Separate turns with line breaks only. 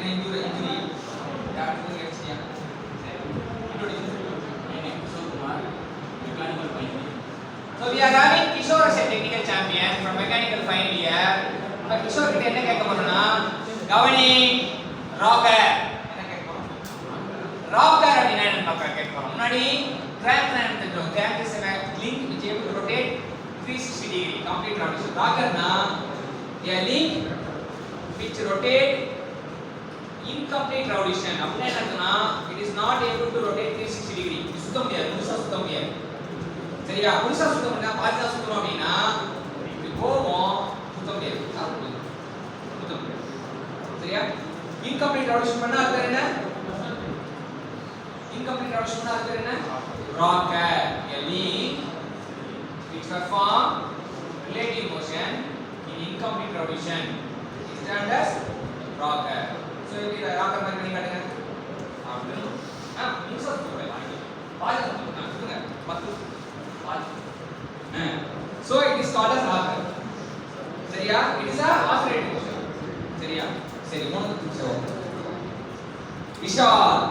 என்ன injury doctor கேட்சியா So we are having Kishore as a technical champion from mechanical final year. But Kishore கிட்ட என்ன கேட்க போறோம்னா கவனி ராக்கர் என்ன கேட்க போறோம் ராக்கர் அப்படினா என்ன கேட்க போறோம் முன்னாடி crank நான் தெரியும் crank is a link which able to rotate 360 degree complete rotation. Rocker na a link which rotate incomplete rotation. அப்படினா என்னன்னா it is not able to rotate 360 degree. சுத்த முடியாது முழுசா சுத்த முடியாது. சரியா முழுசா சுத்த முடியாது பாதி தான் சுத்தணும் அப்படினா இப்படி போவோம் சுத்த முடியாது சுத்த முடியாது. சரியா incomplete rotation பண்ணா அது என்ன incomplete rotation பண்ணா அது என்ன rocker a link which perform relative motion in incomplete rotation is termed as rocker. So if you rocker மாதிரி பண்ணி காட்டுங்க அப்படி முழுசா சுத்த முடியாது பாதி சுத்துங்க 10 பாதி so it is called as rocker. சரியா it is a oscillating motion. சரியா சரி மூணு விஷால்